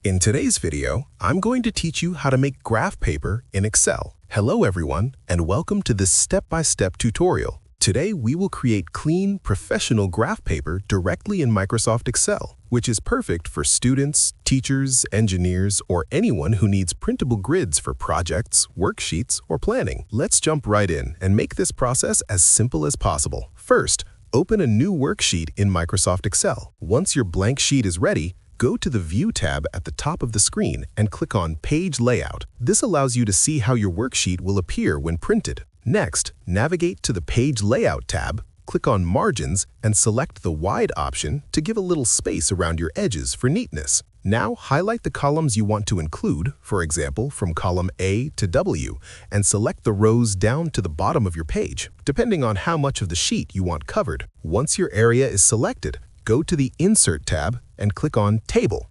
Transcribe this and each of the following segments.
In today's video, I'm going to teach you how to make graph paper in Excel. Hello everyone, and welcome to this step-by-step tutorial. Today we will create clean, professional graph paper directly in Microsoft Excel, which is perfect for students, teachers, engineers, or anyone who needs printable grids for projects, worksheets, or planning. Let's jump right in and make this process as simple as possible. First, open a new worksheet in Microsoft Excel. Once your blank sheet is ready, go to the View tab at the top of the screen and click on Page Layout. This allows you to see how your worksheet will appear when printed. Next, navigate to the Page Layout tab, click on Margins, and select the Wide option to give a little space around your edges for neatness. Now, highlight the columns you want to include, for example, from column A to W, and select the rows down to the bottom of your page, depending on how much of the sheet you want covered. Once your area is selected, go to the Insert tab and click on Table.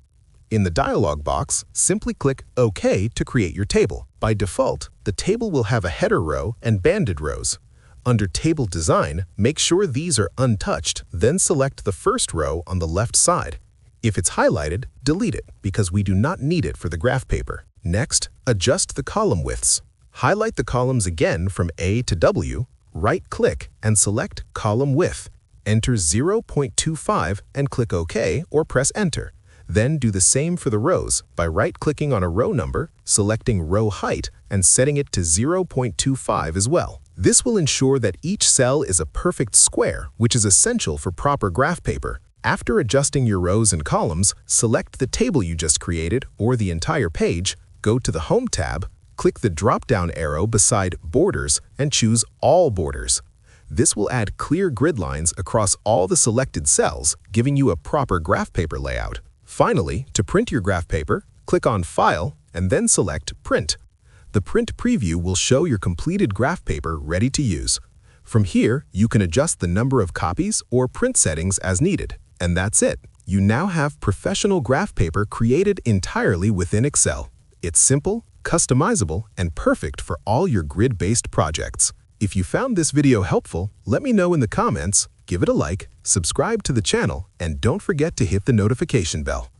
In the dialog box, simply click OK to create your table. By default, the table will have a header row and banded rows. Under Table Design, make sure these are untouched, then select the first row on the left side. If it's highlighted, delete it because we do not need it for the graph paper. Next, adjust the column widths. Highlight the columns again from A to W, right-click and select Column Width. Enter 0.25 and click OK or press Enter. Then do the same for the rows by right-clicking on a row number, selecting Row Height, and setting it to 0.25 as well. This will ensure that each cell is a perfect square, which is essential for proper graph paper. After adjusting your rows and columns, select the table you just created or the entire page, go to the Home tab, click the drop-down arrow beside Borders, and choose All Borders. This will add clear grid lines across all the selected cells, giving you a proper graph paper layout. Finally, to print your graph paper, click on File and then select Print. The print preview will show your completed graph paper ready to use. From here, you can adjust the number of copies or print settings as needed. And that's it. You now have professional graph paper created entirely within Excel. It's simple, customizable, and perfect for all your grid-based projects. If you found this video helpful, let me know in the comments, give it a like, subscribe to the channel, and don't forget to hit the notification bell.